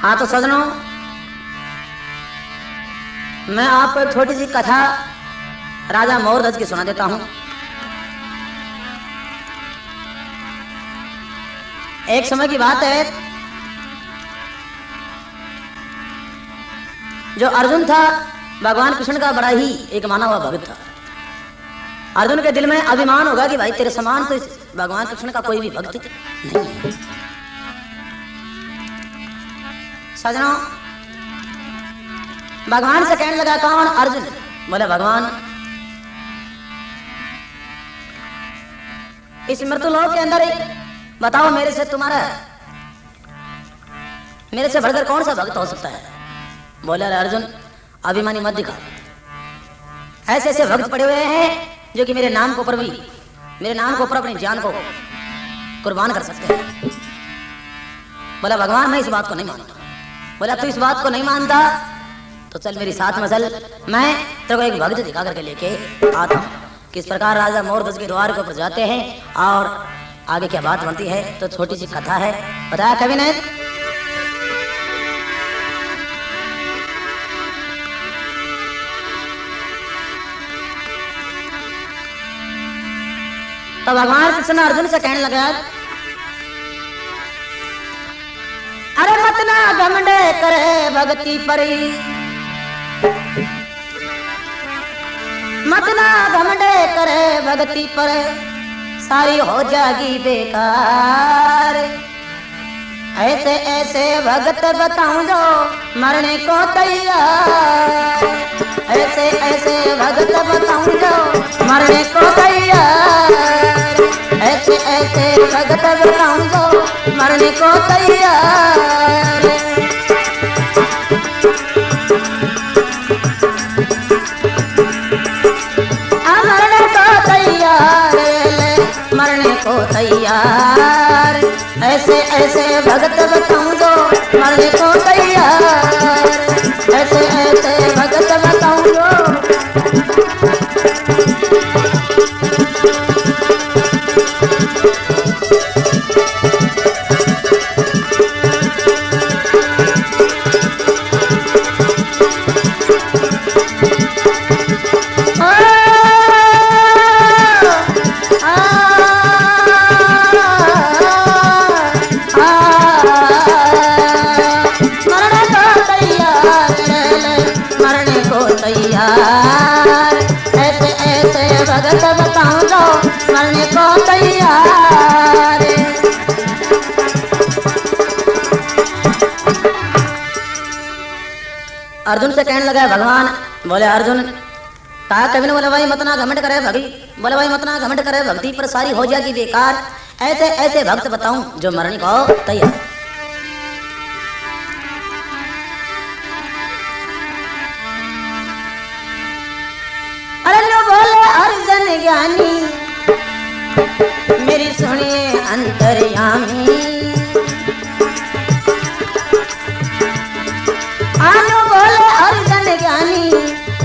हाँ तो सजनों, मैं आपको एक छोटी सी कथा राजा मोरध्वज की सुना देता हूं। एक समय की बात है, जो अर्जुन था भगवान कृष्ण का बड़ा ही एक माना हुआ भक्त था। अर्जुन के दिल में अभिमान होगा कि भाई तेरे समान तो भगवान कृष्ण का कोई भी भक्त नहीं है। सजनों, भगवान से कहने लगा कौन? अर्जुन। बोले भगवान, इस मृत्युलोक के अंदर बताओ मेरे से बढ़कर कौन सा भक्त हो सकता है? बोले अर्जुन, अभिमानी मत दिखा। ऐसे ऐसे भक्त पड़े हुए हैं जो कि मेरे नाम के ऊपर अपनी जान को कुर्बान कर सकते हैं। बोला भगवान, मैं इस बात को नहीं मानता। बोला तू इस बात को नहीं मानता तो चल मेरी साथ में चल, मैं तेरे को एक भक्त दिखा करके लेके आता हूं। किस प्रकार राजा मोरध्वज के द्वार के ऊपर जाते हैं और आगे क्या बात बनती है, तो छोटी सी कथा है, बताया कवि ने। तो भगवान कृष्ण अर्जुन से कहने लगा, अरे मत ना घमंड करे भक्ति परी, मत ना घमंड करे भक्ति पर, सारी हो जाएगी बेकार। ऐसे ऐसे भगत बताऊं जो मरने को तैयार, ऐसे ऐसे भगत बताऊं जो मरने को तैयार, ऐसे ऐसे भगत बताऊं जो मरने को तैयार। मरने को तैयार, ऐसे ऐसे भगत बताऊं जो मरने को तैयार, ऐसे ऐसे भगत बताऊं जो। ऐसे ऐसे भगत बताऊं जो मरने को तैयार। अर्जुन से कहने लगा भगवान। बोले अर्जुन, कहा कवि ने? बोले भाई मत ना घमंड करे भक्ति, बोले भाई मत ना घमंड करे भक्ति पर, सारी हो जाएगी बेकार। ऐसे ऐसे भक्त बताऊं जो मरने को तैयार। अर्जुन ज्ञानी मेरी सुनिए अंतर्यामी, आनो बोले अर्जुन ज्ञानी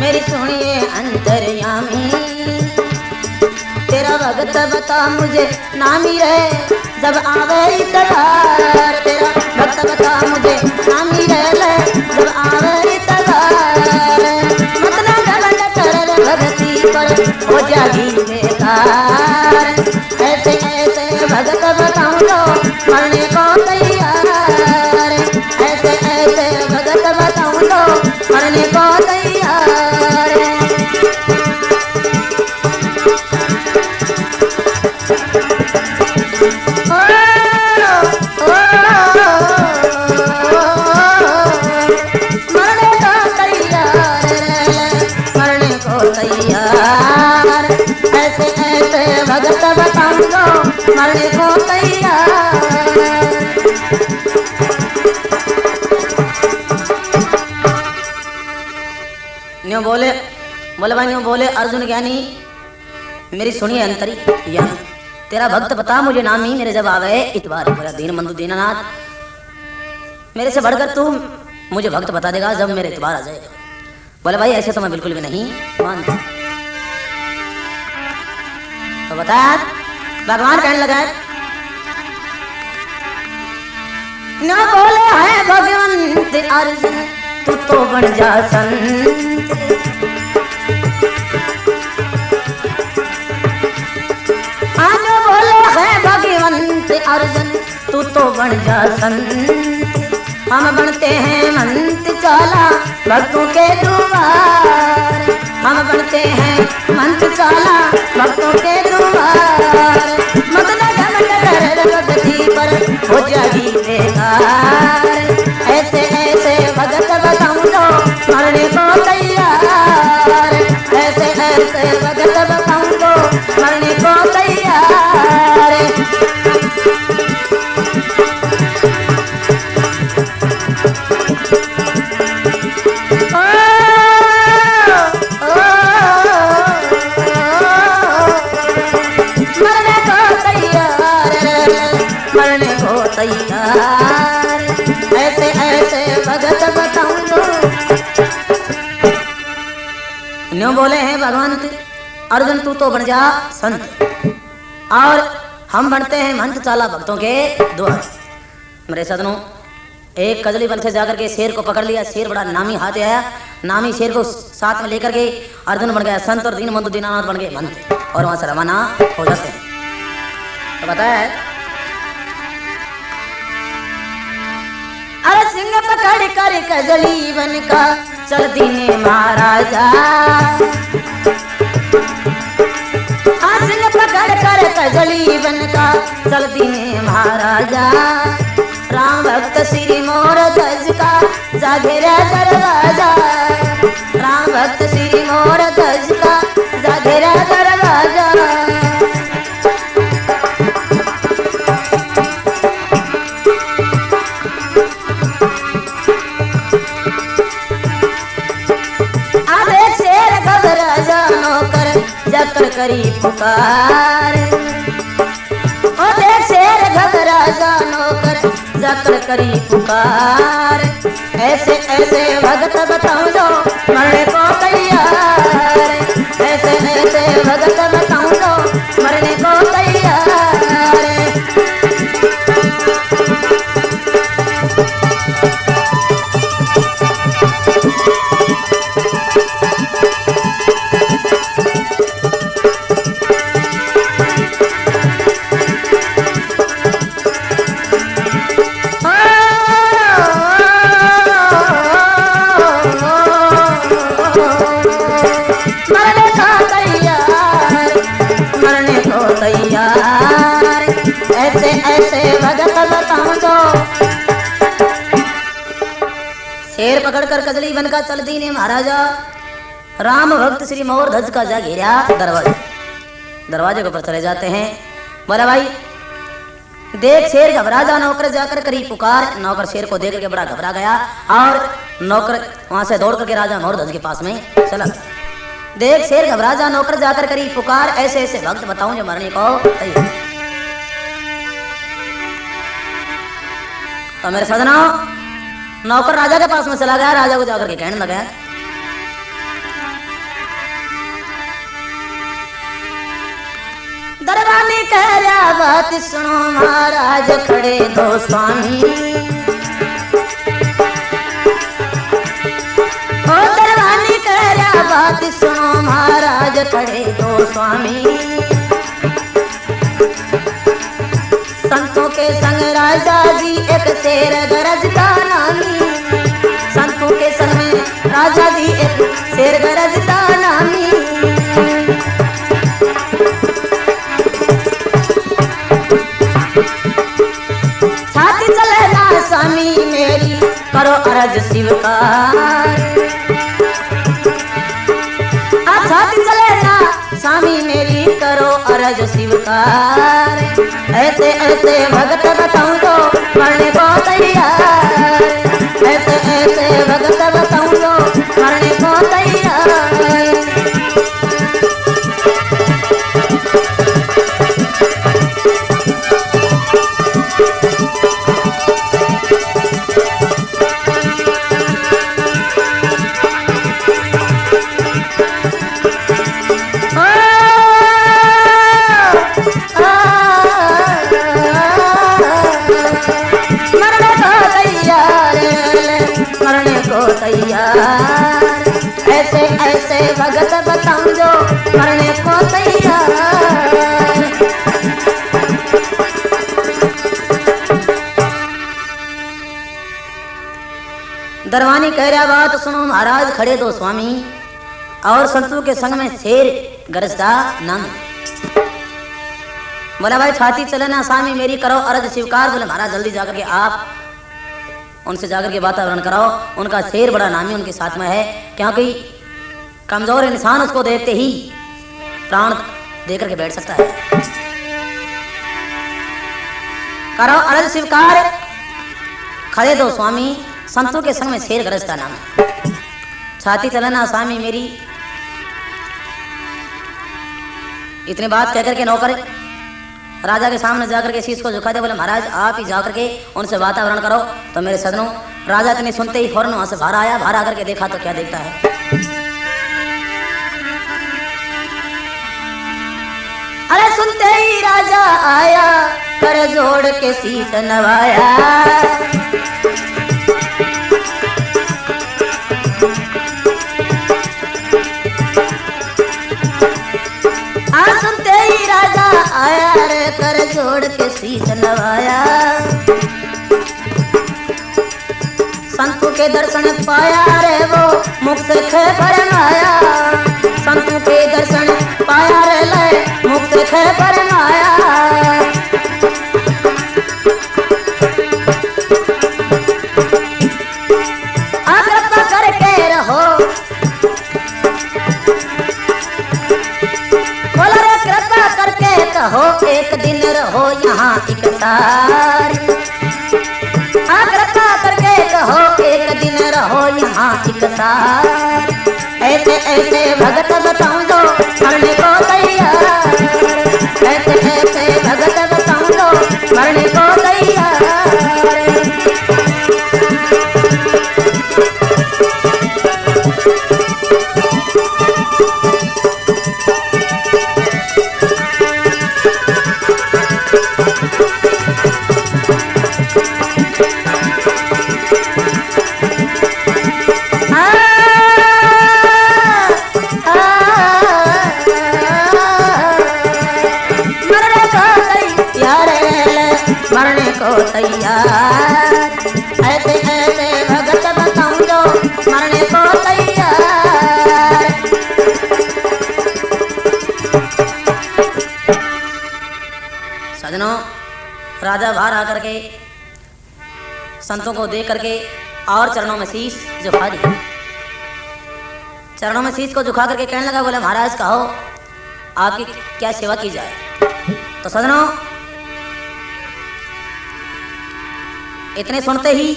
मेरी सुनिए अंतर्यामी। तेरा भगत बता मुझे नामी रहे जब आवे इतबार, तेरा भगत बता मुझे नामी रहे जब आवे इतबार। मत ना घमंड कर भक्ति पर, हो जाएगी बेकार। ऐसे ऐसे भगत बताऊं जो मरने को तैयार, ऐसे ऐसे भगत बताऊं जो मरने को तैयार। तैयार, ऐसे ऐसे भगत बताऊं जो मरने को तैयार। न्यों बोले भाई न्यों बोले अर्जुन ज्ञानी मेरी सुनिए अंतरी ज्ञान। तेरा भक्त बता मुझे नामी मेरे जब आवे इतबार। बोला दीन बंधु दीननाथ, मेरे से बढ़कर तू मुझे भक्त बता देगा जब मेरे इतबार आ जाएगा। बोले भाई ऐसे तो मैं बिल्कुल भी नहीं मानता। तो बता, भगवान कहने लगा न बोले है भगवान अर्जुन तू तो बन जा संत। आज बोले है भगवंत अर्जुन तू तो बन जा संत। हम बनते हैं मंत चाला भक्तों के द्वार। हम बनते हैं मंत चाला भक्तों के द्वार। मत न घमंड कर भक्ति पर हो जाएगी बेकार। ऐसे ऐसे भगत बताऊं तो मरने को तैयार। ऐसे ऐसे भगत बताऊं तो मरने को तैयार। मरने को तैयार। ऐसे ऐसे भगत बताऊं तो न्यों बोले हैं भगवंत अर्जुन तू तो बन जा संत और हम बनते हैं मंत चाला भक्तों के द्वार। मेरे सदनों एक कजली वन से जाकर के शेर को पकड़ लिया। शेर बड़ा नामी हाथ आया। नामी शेर को साथ में लेकर के अर्जुन बन गया संत और दीनबंधु दीनानाथ बन गए मंत और वहां से रवाना हो जाते हैं। तो बताया अरे सिंह पकड़ कर कजली बन का चल दीने महाराजा। सिंह पकड़ कर कजली बन का चल दीने महाराजा। राम भक्त श्री मोर ध्वज का जागे रे दरवाजा। राम भक्त श्री मोर ध्वज का जागे रे दरवाजा। जाकर करी पुकार। ओ देख शेर घबरा जानो कर जाकर करी पुकार। ऐसे ऐसे भगत बताऊं जो मरने को तैयार। ऐसे ऐसे भगत बताऊं जो मरने को तैयार। ऐसे ऐसे भगत बताऊं तो शेर पकड़कर कजली बनका चल दीने महाराजा। राम भक्त श्री मोर ध्वज का जा घेरा दरवाजा। दरवाजे के ऊपर चले जाते हैं। बोला भाई देख शेर घबरा जा नौकर जाकर करी पुकार। नौकर शेर को देख के बड़ा घबरा गया और नौकर वहां से दौड़ करके राजा मोर ध्वज के पास में चला। देख शेर घबरा जा नौकर जाकर करी पुकार। ऐसे ऐसे भक्त बताऊं जो मरने को तैयार। तो मेरे सदनों नौकर राजा के पास में चला गया। राजा को जाकर के कहने लगा दरबानी कह रहा बात सुनो महाराज खड़े दो स्वामी। ओ दरबानी कह रहा बात सुनो महाराज खड़े दो स्वामी। संतों के संग राजा जी एक शेर गरज का नामी। संतों के संग में राजा जी एक शेर गरज का नामी। छाती चले ना स्वामी मेरी करो अरज स्वीकार। छाती चले ना स्वामी मेरी करो अरज स्वीकार। ऐसे ऐसे भगत बताऊं तो मरने को तैयार। ऐसे ऐसे भगत बताऊं तो मरने को तैयार। दरवानी कह रहा बात सुनो महाराज, खड़े दो स्वामी और संतों के संग में शेर गरजदा नाम। बोला भाई छाती चले ना स्वामी मेरी करो अर्ज स्वीकार। बोले महाराज जल्दी जाकर के आप उनसे जाकर के वातावरण कराओ, उनका शेर बड़ा नामी उनके साथ में है, क्योंकि कमजोर इंसान उसको देखते ही प्राण देकर के बैठ सकता है। करो अर्ज स्वीकार, खड़े दो स्वामी संतों के संग में शेर गरजदा नाम। छाती चलना स्वामी मेरी। इतनी बात कहकर के नौकर राजा के सामने जाकर के शीश को झुका दे। बोले महाराज आप ही जाकर के उनसे वातावरण करो। तो मेरे सदनों राजा इतने सुनते ही फौरन वहां से बाहर आया। बाहर आकर के देखा तो क्या देखता है, अरे सुनते ही राजा आया कर जोड़ के शीश नवाया। सुनते ही राजा आया रे कर जोड़ के शीश नवाया। संतों के दर्शन पाया रे वो मुख से खे फरमाया। संतों के दर्शन पाया रे ले मुख से खे फरमाया। कृपा करके रहो, कहो एक दिन रहो यहाँ इकतार। कृपा करके कहो एक दिन रहो यहाँ इकतार। ऐसे ऐसे भगत बताऊं दो मरने को तैयार। ऐसे ऐसे भगत बताऊं दो मरने को तैयार। मरने को तैयार। ऐसे ऐसे भगत बताऊं जो मरने को तैयार। सजनों राजा बाहर आकर के संतों को देख करके और चरणों में शीश झुका दिया। चरणों में शीश को झुका करके कहने लगा, बोले महाराज कहो आपकी क्या सेवा की जाए। तो सजनों इतने सुनते ही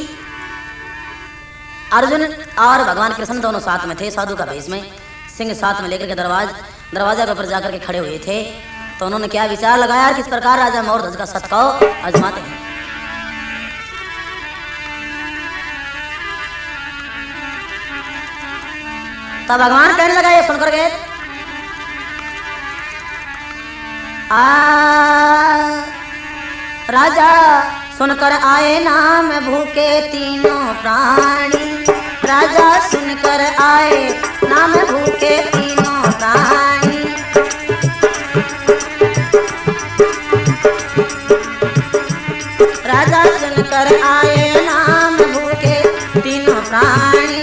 अर्जुन और भगवान कृष्ण दोनों साथ में थे, साधु का भेष में, सिंह साथ में लेकर के दरवाजा के ऊपर जाकर के खड़े हुए थे। तो उन्होंने क्या विचार लगाया, किस प्रकार राजा मोरध्वज का सत्कार आजमाते हैं। तब भगवान कहने लगा ये सुनकर गए, राजा सुनकर आए नाम भूखे तीनों प्राणी। राजा सुनकर आए नाम भूखे तीनों प्राणी। राजा सुनकर आए नाम भूखे तीनों प्राणी।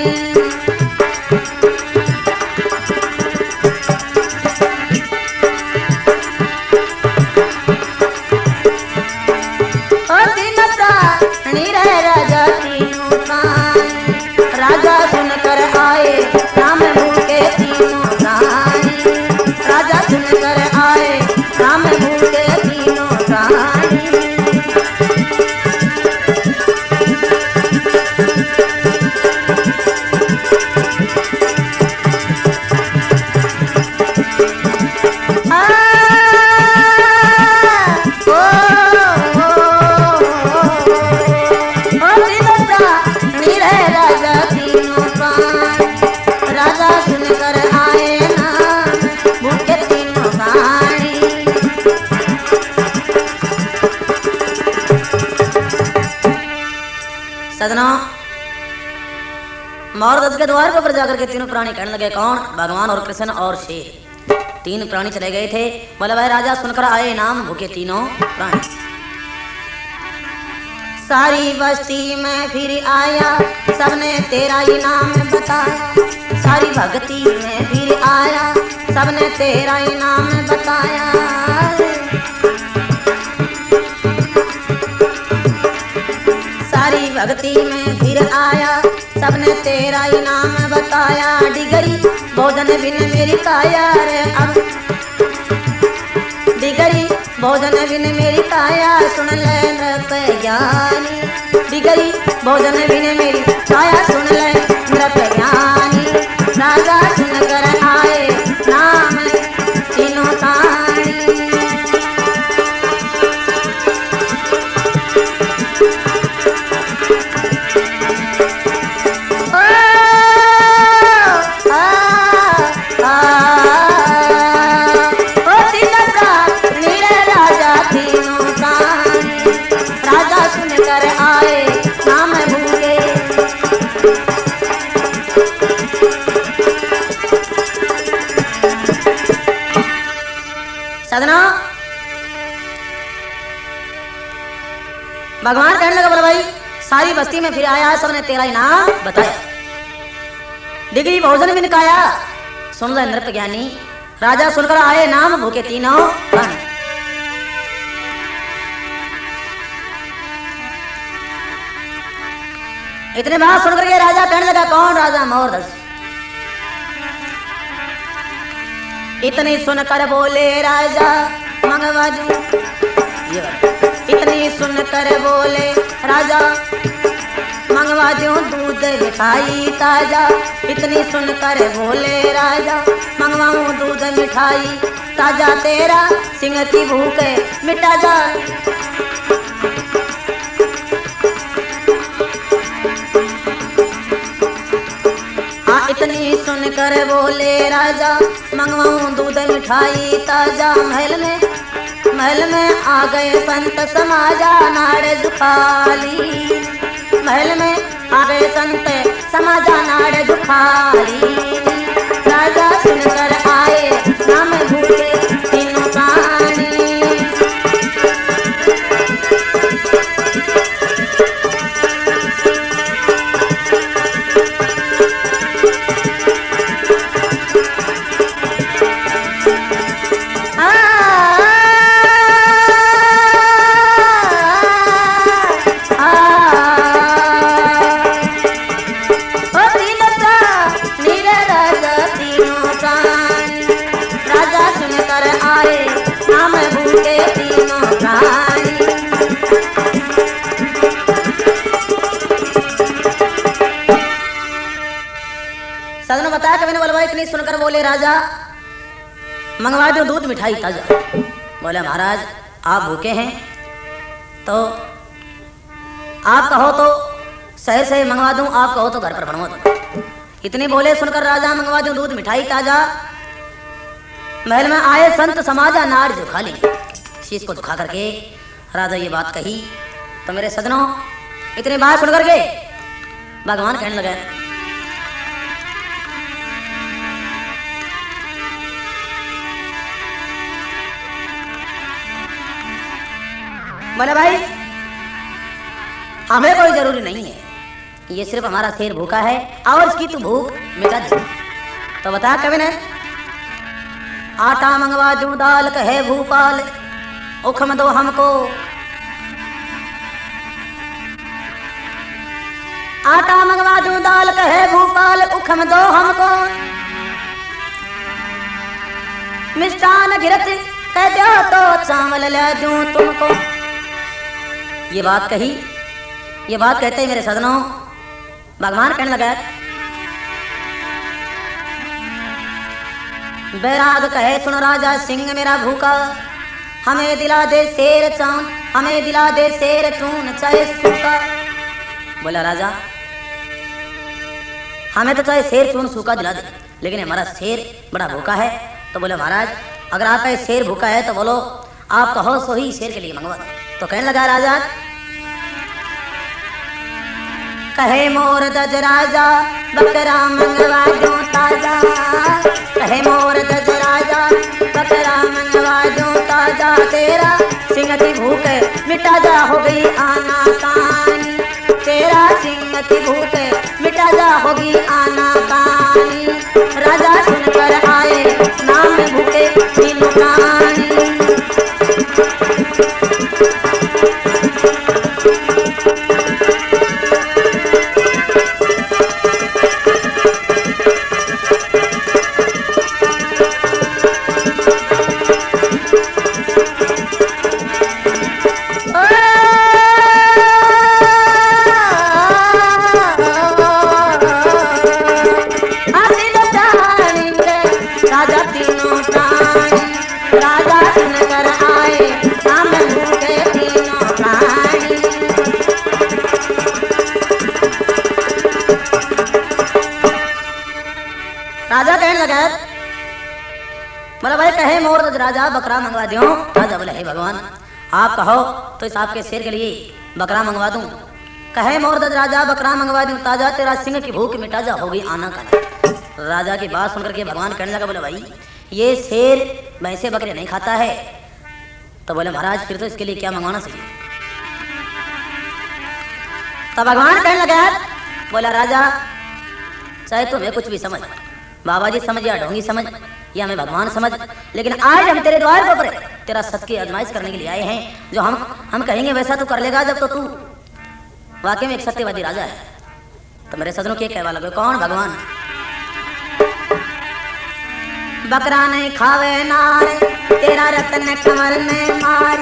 सदनों मोरध्वज के द्वार के ऊपर जाकर के तीनों प्राणी कहने लगे, कौन? भगवान और कृष्ण और शेर। तीन प्राणी चले गए थे। बोले भाई राजा सुनकर आए नाम भूखे तीनों प्राणी। सारी बस्ती में फिर आया, सबने तेरा ही नाम बताया। सारी भक्ति में फिर आया, सबने तेरा ही नाम बताया। सारी भक्ति में फिर आया, सबने तेरा ही नाम बताया। डिगरी भोजन बिन मेरी काया रे अब, डिगरी भोजन बिन मेरी काया सुन ले नृप ज्ञानी। डिगरी भोजन बिन मेरी काया सुन ले नृप ज्ञानी। राजा सुनकर आए नाम तीनों ताणी। सदना भगवान कहने लगा, बोला भाई सारी बस्ती में फिर आया, सबने तेरा ही नाम बताया। डिगरी भोजन बिन काया सुन ले नृप ज्ञानी। राजा सुनकर आए नाम भूखे तीनों प्राणी। इतने बात सुनकर के राजा कहने लगा, कौन राजा मोरधस। इतनी सुनकर बोले राजा मंगवाजू, इतनी सुनकर बोले राजा मंगवाजू दूध मिठाई ताजा। इतनी सुनकर बोले राजा मंगवाऊं दूध मिठाई ताजा। तेरा सिंह की भूख मिटा जा। इतनी सुनकर बोले राजा मंगवाऊं दूध मिठाई ताजा। महल में आ गए संत समाजा नाड़े दुखाली। महल में आ गए संत समाजा नाड़े दुखाली। राजा सुनकर आए नाम भूखे तीनों प्राणी। सदन बताया कभी ने बोला, इतनी सुनकर बोले राजा मंगवा दो दूध मिठाई ताजा। बोले महाराज आप भूखे हैं तो आप कहो तो शहर से मंगवा दूं, आप कहो तो घर पर बनवा दूं। इतनी बोले सुनकर राजा मंगवा दूं दूध मिठाई ताजा। महल में आए संत समाजा नाड़ झुका ली। शीश को झुका करके राजा ये बात कही तो मेरे सदनों इतनी बात सुनकर के भगवान कहने लगे, बोले भाई हमें कोई जरूरी नहीं है, ये सिर्फ हमारा शेर भूखा है और इसकी तू भूख मिटा दे। तो बता कभी ने, आटा मंगवा दूं दाल कहे भूपाल उखम दो हमको। आटा मंगवा दूं दाल कहे भूपाल उखम दो हमको। मिष्ठान घिरत कह दो तो चावल ले दूं तुमको। ये बात कही, ये बात कहते ही मेरे सदनों भगवान कहने लगा, बैराग कहे सुन राजा सिंह मेरा भूखा, हमें दिला दे शेर चांद, हमें दिला दे शेर चून चाहे सूखा। बोला राजा हमें तो चाहे शेर चून सूखा दिला दे, लेकिन हमारा शेर बड़ा भूखा है। तो बोले महाराज अगर आपका शेर भूखा है तो बोलो आप कहो सो ही शेर के लिए मंगवा दो। तो कहने लगा राजा, कहे मोर दज राजा बकरा मंगवा दूं ताजा। कहे मोर दज राजा बकरा मंगवा दूं ताजा। तेरा सिंह की भूख मिटा जा हो गई आना ताना। ताजा होगी आना कानी। राजा सुनकर आए नाम भूखे तीनों प्राणी। राजा कहने लगा, बोला भाई कहे मोर राजा बकरा मंगवा दियो। राजा बोले हे भगवान आप कहो तो इस आपके शेर के लिए बकरा मंगवा दूं। कहे मोर राजा बकरा मंगवा दूं, ताजा तेरा सिंह की भूख मिटा जा होगी आना का। राजा की बात सुनकर के भगवान कहने लगा, बोले भाई ये शेर भैंसे बकरे नहीं खाता है। तो बोले महाराज फिर तो इसके लिए क्या मंगवाना चाहिए। तो भगवान कहने लगा, बोला राजा चाहे तुम्हें कुछ भी समझ, बाबा जी समझ या ढोंगी समझ या मैं भगवान समझ, लेकिन आज हम तेरे द्वार पर तेरा सच की आजमाइश करने के लिए आए हैं। जो हम कहेंगे वैसा तू कर लेगा जब तो तू वाकई में एक सत्यवादी राजा है। तो मेरे सदनों के कहवा लगे कौन? भगवान। बकरा नहीं खावे नार तेरा रतन कंवर ने मार।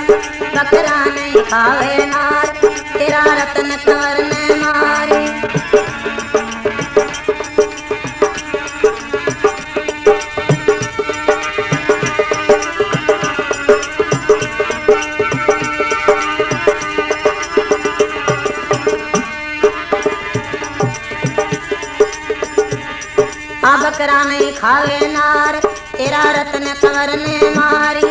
बकरा नहीं खावे नार तेरा रतन कंवर ने मारी। बकरा नहीं खावे नार तेरा रतन कंवर ने मारी।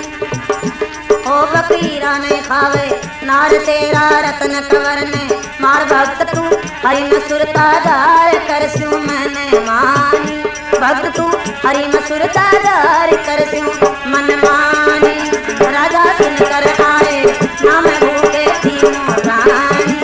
ओ बकरीरा नहीं खावे नार तेरा रतन कंवर ने मार। भक्त तू हरि न सुरतादार कर स्यूं मैंने मानी। भक्त तू हरि न सुरतादार कर स्यूं मन मानी। राजा सुनकर आए नाम भूखे तीनों प्राणी।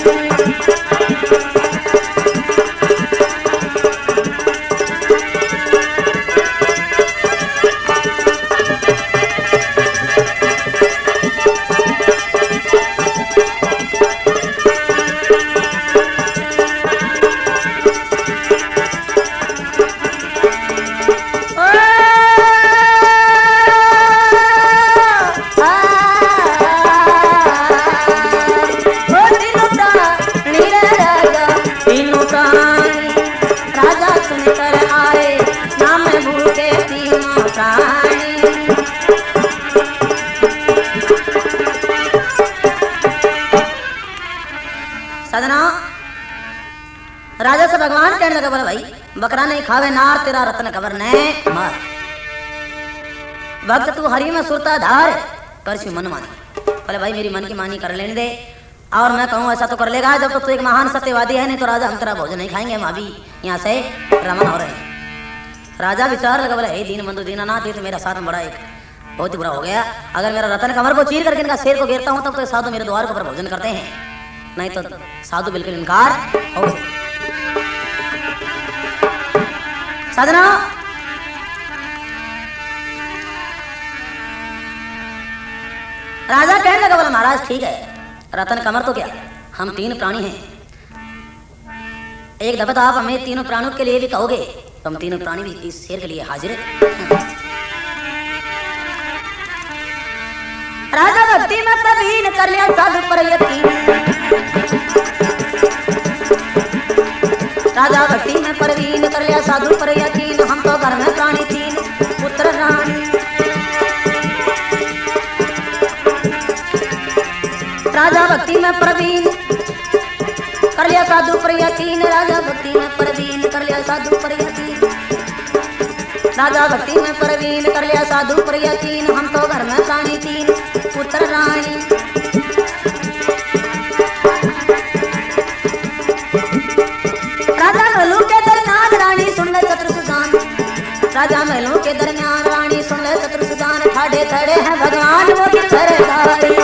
राजा से भगवान कहने लगा, बोला भाई बकरा नहीं खावे नार तेरा रत्न कंवर ने मार। भक्त तू हरि में सुरता धार कर मन मानी। बोले भाई मेरी मन की मानी कर लेने दे और मैं कहूँ ऐसा तो कर लेगा जब तो तू एक महान सत्यवादी है। नहीं तो राजा हम तेरा भोजन नहीं खाएंगे, हम अभी यहाँ से रवाना हो रहे हैं। राजा विचार लगा, बोला हे दीन बंधु दीनानाथ ये तो मेरा साथ में बड़ा एक बहुत ही बुरा हो गया। अगर मेरा रतन कंवर को चीर करके इनका शेर को घेरता हूँ तब तो साधु मेरे द्वार के ऊपर भोजन करते हैं, नहीं तो साधु बिल्कुल इनकार हो गए। साधना राजा कहने लगा, बोला महाराज ठीक है रतन कंवर तो क्या हम तीन प्राणी हैं। एक दफा तो आप हमें तीनों प्राणियों के लिए भी कहोगे तो हम तीनों प्राणी भी इस शेर के लिए हाजिर है। राजा भक्ति में प्रवीण कर लिया साधु पर यकीन। राजा भक्ति में प्रवीण कर लिया साधु पर यकीन। हम तो घर में प्राणी तीन पुत्र रानी। राजा भक्ति में प्रवीण कर लिया साधु पर यकीन। राजा भक्ति में प्रवीण कर लिया साधु पर यकीन। राजा भक्ति में प्रवीण कर लिया साधु पर यकीन। हम तो घर में प्राणी तीन पुत्र रानी। राजा महलों के दरमियान रानी सुन ले शत्रुसूदन। राजा महलों के दरमियान रानी सुन ले शत्रुसूदन। ठाड़े खड़े हैं भगवान वो गिरधरधारी।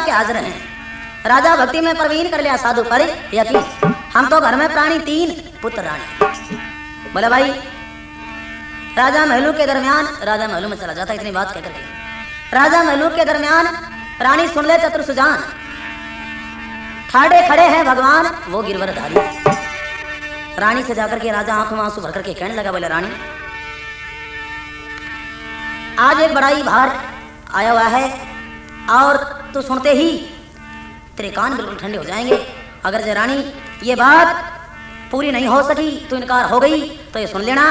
के हाजिर हैं। राजा भक्ति में प्रवीण कर लिया साधु पर यकीन, हम तो घर में प्राणी 3 पुत्र रानी। बोला भाई राजा महलू के दरमियान, राजा महलू में चला जाता इतनी बात कहकर के। राजा महलू के दरमियान रानी सुन ले चतुर सुजान, ठाड़े खड़े हैं भगवान वो गिरवरधारी। रानी से जाकर के राजा आंखों में आंसू भर करके कहने लगा, बोले रानी आज एक बड़ाई भार आया हुआ है और तू सुनते ही तेरे कान बिल्कुल ठंडे हो जाएंगे। अगर जय रानी ये बात पूरी नहीं हो सकी तो इनकार हो गई तो ये सुन लेना,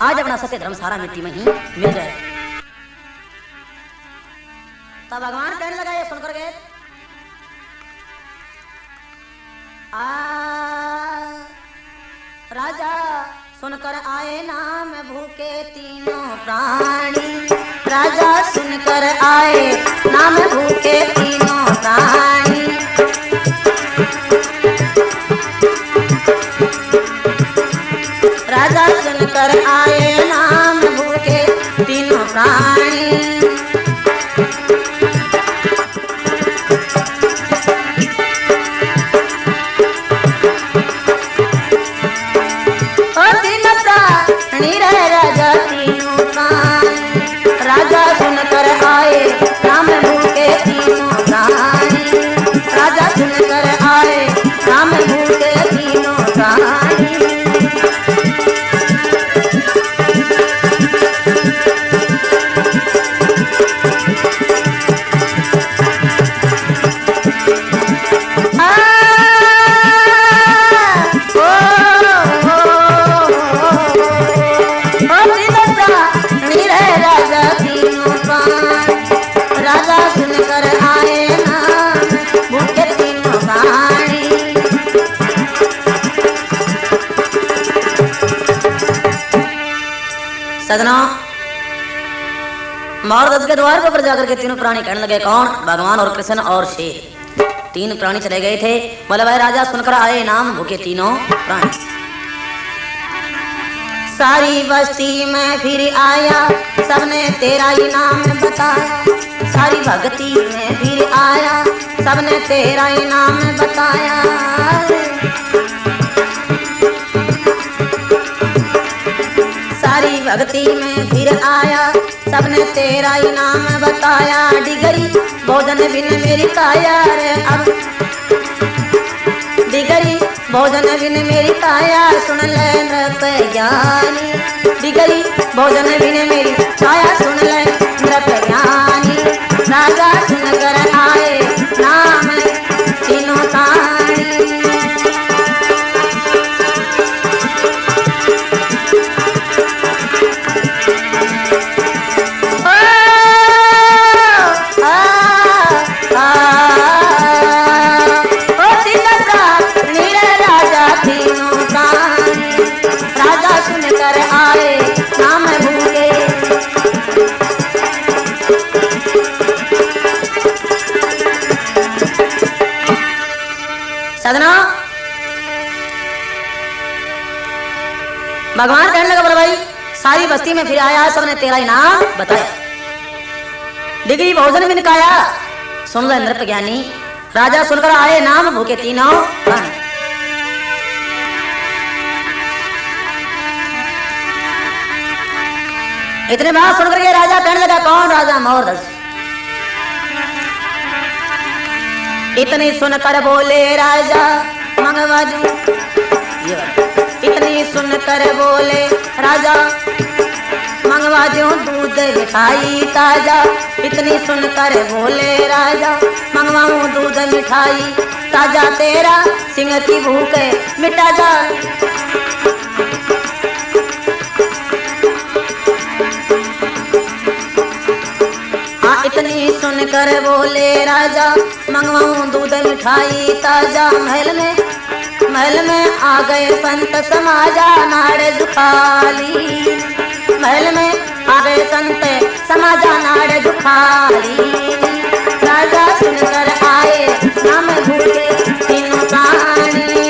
आज अपना सत्य धर्म सारा मिट्टी में ही मिल जाए। तब भगवान कहने लगा ये सुनकर गए, राजा सुनकर आए नाम भूखे तीनों प्राणी, राजा सुनकर आए नाम भूखे तीनों प्राणी। राजा सुनकर आए नाम भूखे तीनों प्राणी। राजा तीनों प्राणी, राजा सुनकर आए नाम भूखे तीनों प्राणी, राजा सुनकर आए नाम भूखे तीनों प्राणी। सजना महाराज के द्वार पर जाकर के तीनों प्राणी कहने लगे, कौन? भगवान और कृष्ण और शेर। 3 प्राणी चले गए थे। बोले भाई राजा सुनकर आए नाम भूखे तीनों प्राणी। सारी बस्ती में फिर आया सबने तेरा ही नाम बताया, सारी भक्ति में फिर आया सबने तेरा ही नाम बताया। सारी भक्ति में फिर आया सबने तेरा ही नाम बताया। डिगरी भोजन बिन मेरी काया रे अब, डिगरी भोजन बिन मेरी काया सुन ले नृप ज्ञानी, डिगरी भोजन बिन मेरी काया सुन ले नृप ज्ञानी। राजा सुनकर आए नाम तीनों प्राणी। सदना भगवान कहने लगा, बोले भाई सारी बस्ती में फिर आया सबने तेरा ही नाम बताया। डिगरी भोजन बिन काया सुन ले नृप ज्ञानी, राजा सुनकर आए नाम भूखे तीनों प्राणी। इतने बात सुनकर के राजा कहने लगा, कौन? राजा मोरध्वज। इतनी सुनकर बोले राजा मंगवाजू, इतनी सुनकर बोले राजा मंगवाजू दूध मिठाई ताजा। इतनी सुनकर बोले राजा मंगवाऊं दूध मिठाई ताजा, तेरा सिंह की भूख मिटा जा। इतनी सुनकर बोले राजा मंगवाऊं दूध मिठाई ताजा। महल में आ गए संत समाजा नाड़ दुखाली, महल में आ गए संत समाजा नाड़ दुखाली। राजा सुनकर आए नाम भूखे तीनों प्राणी।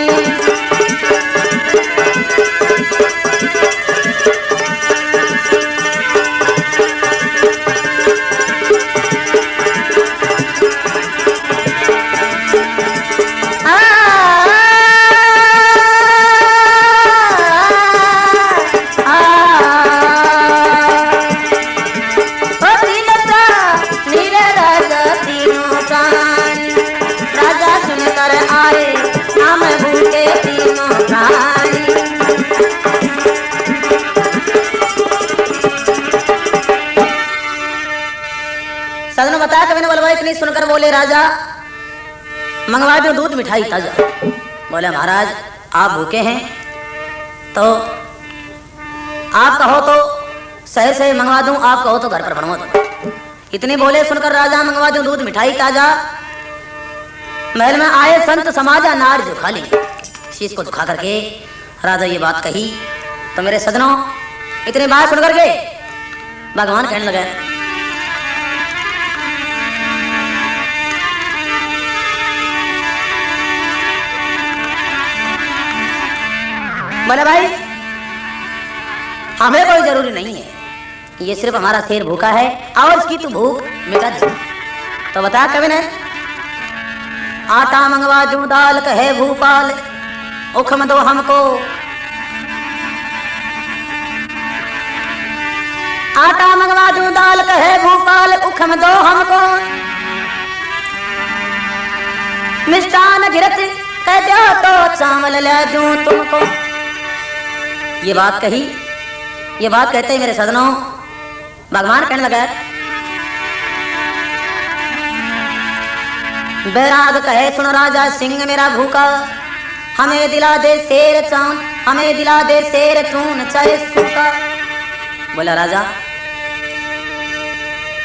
बोले राजा मंगवा दो दूध मिठाई ताजा। बोले महाराज आप भूखे हैं तो आप कहो तो शहर से मंगवा दूं, आप कहो तो घर पर बनवा दूं। इतने बोले सुनकर राजा मंगवा दूं दूध मिठाई ताजा। महल में आए संत समाजा नार जो खाली शीश को दुखा करके राजा ये बात कही तो मेरे सदनों इतनी बात सुन करके भगवान कहने लगे बोले भाई हमें कोई जरूरी नहीं है, ये सिर्फ हमारा शेर भूखा है और इसकी तू भूख मिटा दे। तो बता कभी ने आटा मंगवा दूं दाल कहे भूपाल उखम दो हमको। आटा मंगवा दूं दाल कहे भूपाल उखम दो हमको। मिष्टान घिरत कह दो तो चावल ले दूं तुमको। ये बात कही, ये बात कहते ही मेरे सदनों भगवान कहने लगा बैराग कहे सुनो राजा सिंह मेरा भूखा हमें दिला दे शेर चांद, हमें दिला दे शेर चून चाहे सूखा। बोला राजा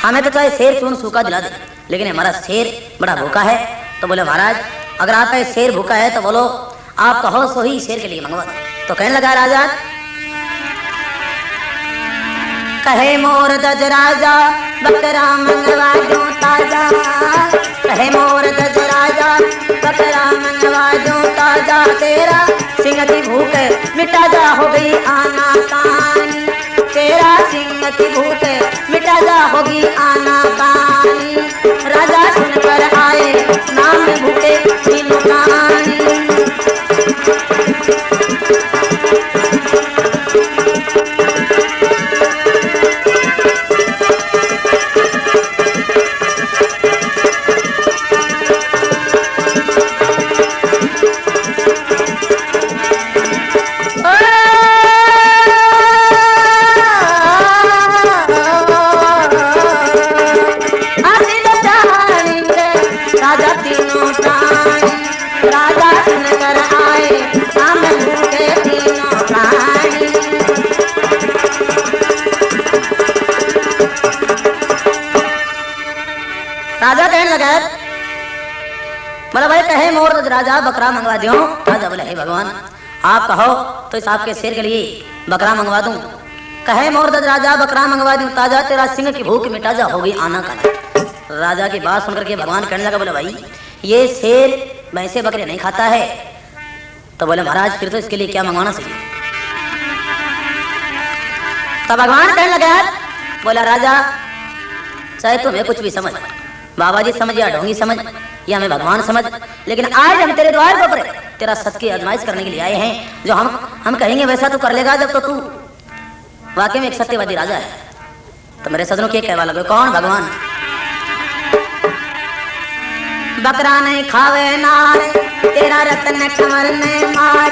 हमें तो चाहे शेर चून सूखा दिला दे लेकिन हमारा शेर बड़ा भूखा है। तो बोले महाराज अगर आपका शेर भूखा है तो बोलो आप कहो सो ही शेर के लिए मंगवा दो। तो कहने लगा राजा कहे मोर दज राजा बकरा मंगवा दूं ताजा। कहे मोर दज राजा बकरा मंगवा दूं ताजा। तेरा सिंह की भूख मिटा जा हो गई आना कानी। तेरा सिंह की भूख मिटा जा होगी आना कानी। राजा सुनकर आए नाम भूखे तीनों कानी। राजा कहने लगा बोला भाई कहे मोर राजा बकरा मंगवा दियो। राजा बोले हे भगवान आप कहो तो इस आपके शेर के लिए बकरा मंगवा दूं। कहे मोर राजा बकरा मंगवा दूं ताजा। तेरा सिंह की भूख मिटा जा होगी आना का। राजा की बात सुनकर के भगवान कहने लगा बोले भाई ये शेर वैसे बकरे नहीं खाता है। तो बोले महाराज फिर तो इसके लिए क्या मंगवाना चाहिए। तो भगवान कहने लगा बोला राजा चाहे तुम्हें कुछ भी समझ बाबा जी समझ या ढोंगी समझ या हमें भगवान समझ लेकिन आज हम तेरे द्वार पर तेरा सत्य की आजमाइश करने के लिए आए हैं। जो हम कहेंगे वैसा तू कर लेगा जब तो तू वाकई में एक सत्यवादी राजा है। तो मेरे सदनों के कहवा लगे कौन भगवान। बकरा नहीं खावे नार तेरा रतन कंवर ने मार।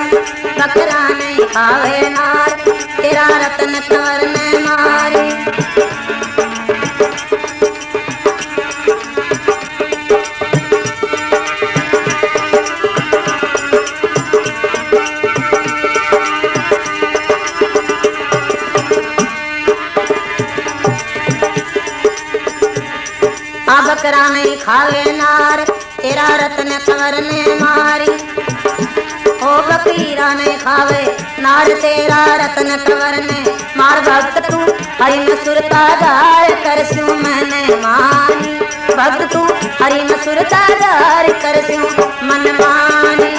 बकरा नहीं खावे नार तेरा रतन कंवर ने मारी। बकरा नहीं खावे नार तेरा रतन कंवर ने मारी। ओ बकरीरा नहीं खावे नार तेरा रतन कंवर ने मार। भक्त तू हरि में सुरता गार कर स्यू मैंने मानी। भक्त तू हरि में सुरता गार कर स्यू मन मानी।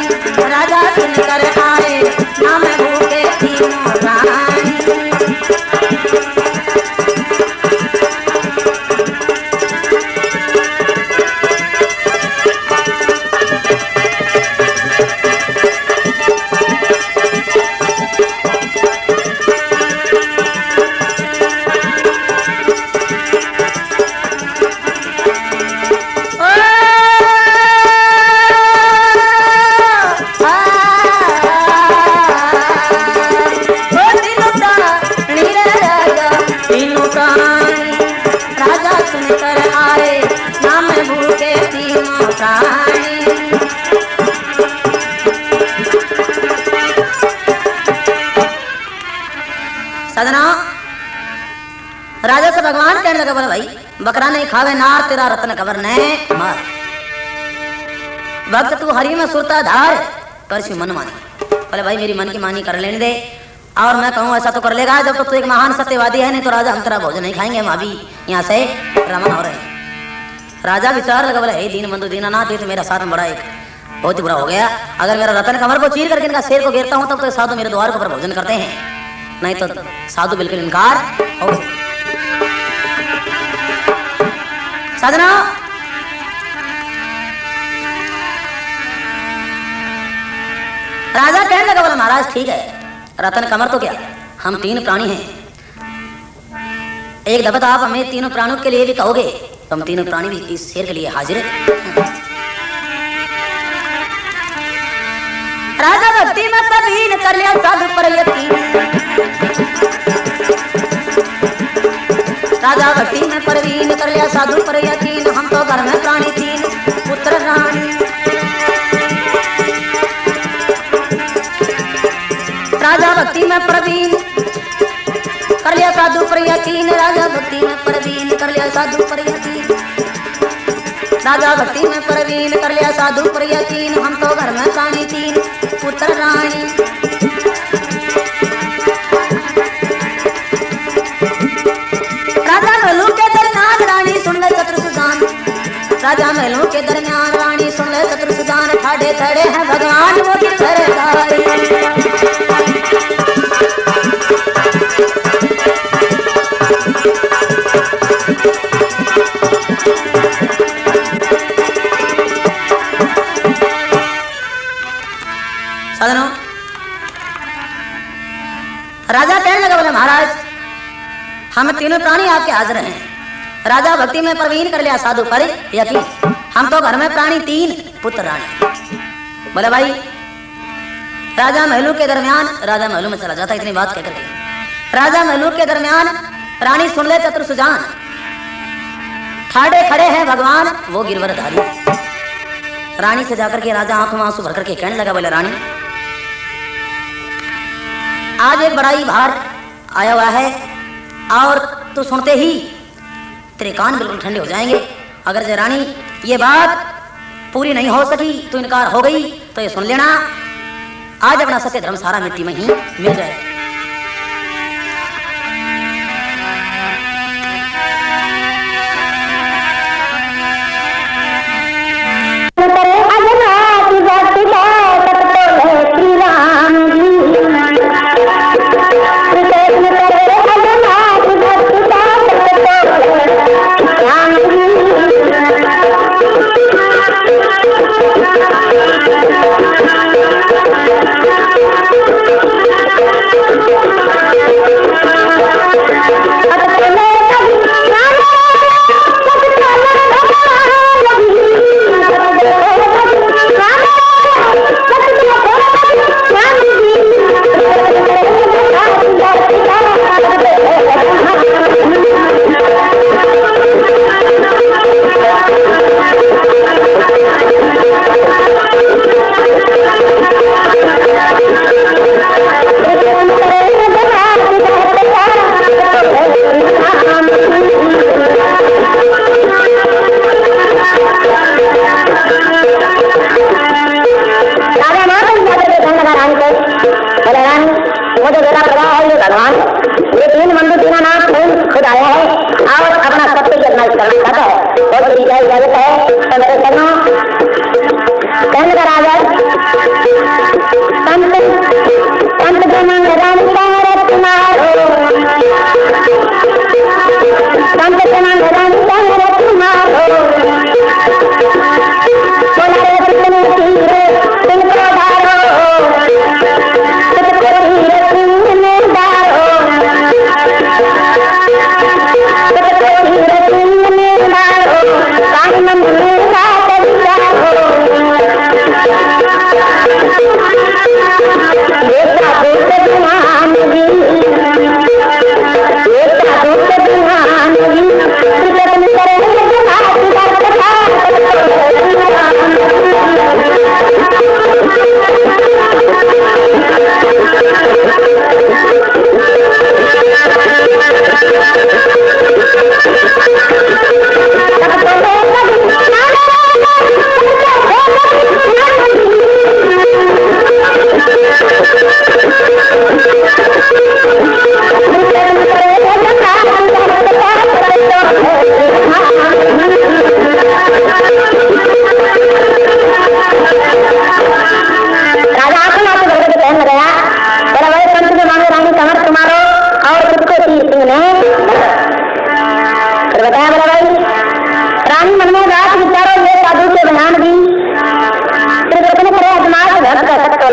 राजा सुनकर आए नाम भूखे तीनों रानी। बसानी। सजना राजा से भगवान कहने लगा बोले भाई बकरा नहीं खावे नार तेरा रत्न कवर ने मार। भक्त तू हरि में सुरता धार कर मन मानी। बोले भाई मेरी मन की मानी कर लेने दे और मैं कहूँ ऐसा तो कर लेगा। जब तो तू एक महान सत्यवादी है, नहीं तो राजा हम तेरा भोजन नहीं खाएंगे, हम अभी यहाँ से रवाना हो रहे हैं। राजा विचार लगा बोले हे दीन बंधु दीनानाथ, ये तो मेरा साथ में बड़ा एक बहुत ही बुरा हो गया। अगर मेरा रतन कमर को चीर करके इनका शेर को घेरता हूँ तब तो साधु मेरे द्वार के ऊपर भोजन करते हैं, नहीं तो साधु बिल्कुल इनकार हो गए। साधना राजा कहने लगा बोला महाराज ठीक है, रतन कमर तो क्या, हम तीन प्राणी हैं, एक दफा आप हमें तीनों प्राणियों के लिए भी कहोगे तो हम तीनों प्राणी भी इस शेर के लिए हाजिर है। राजा भक्ति में प्रवीण कर लिया साधु पर यकीन। राजा भक्ति में प्रवीण कर लिया साधु पर यकीन। हम तो घर में प्राणी तीन पुत्र रानी। राजा भक्ति में प्रवीण कर लिया साधु पर यकीन। राजा भक्ति में प्रवीण कर लिया साधु पर यकीन। राजा भक्ति में प्रवीण कर लिया साधु पर यकीन। हम तो घर में प्राणी तीन पुत्र रानी। राजा महलों के दरमियान रानी सुन ले शत्रुसूदन। राजा महलों के दरमियान रानी सुन ले शत्रुसूदन। ठाड़े खड़े हैं भगवान वो गिरधारी। साधनों राजा कहने लगा बोले महाराज हम तीनों प्राणी आपके हाजिर हैं। राजा भक्ति में प्रवीण कर लिया साधु पर यकीन। हम तो घर में प्राणी तीन पुत्र रानी। बोले भाई राजा महलों के दरमियान, राजा महलों में चला जाता इतनी बात कहकर के। राजा महलों के दरमियान रानी सुन ले चतुर्सुजान। ठाड़े खड़े हैं भगवान वो गिरवरधारी। रानी से जाकर के राजा आंखों में आंसू भर करके कहने लगा बोले रानी आज एक बड़ा ही भार आया हुआ है और तू सुनते ही तेरे कान बिल्कुल ठंडे हो जाएंगे। अगर जय रानी ये बात पूरी नहीं हो सकी तो इनकार हो गई तो ये सुन लेना आज अपना सत्य धर्म सारा मिट्टी में ही मिल जाए।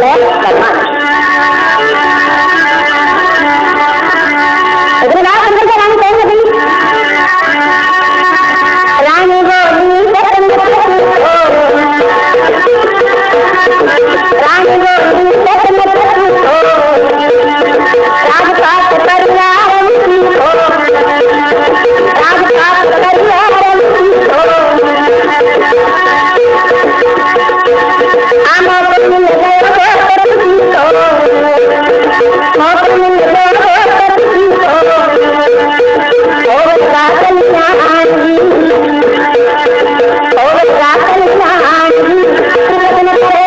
है भगवान। इतने बात अंदर से रानी कौन होती? रानी बोली रानी बोली राजपाट परिवार राजपाट परिवार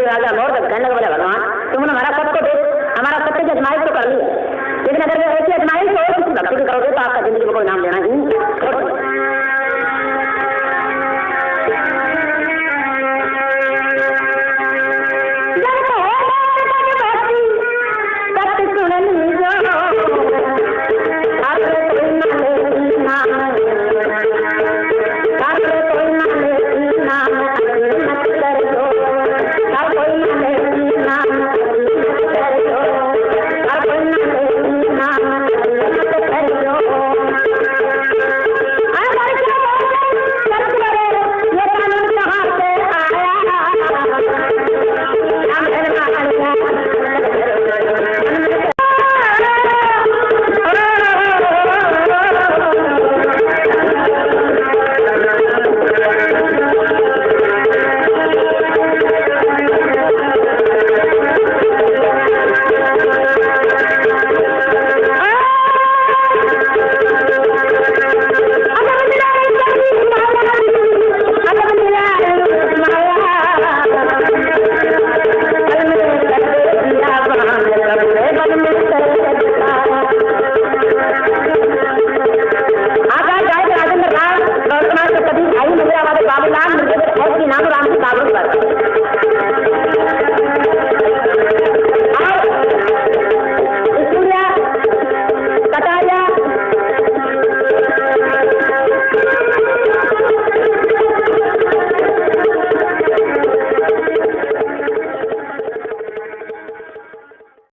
राजा मोर तक कहने लगे बोले भगवान तुमने हमारा सबको देख हमारा सत्य की आजमाइश तो कर ली, लेकिन अगर ऐसी आजमाइश हो किसी भक्ति की करोगे तो आपका जिंदगी में कोई नाम लेना ही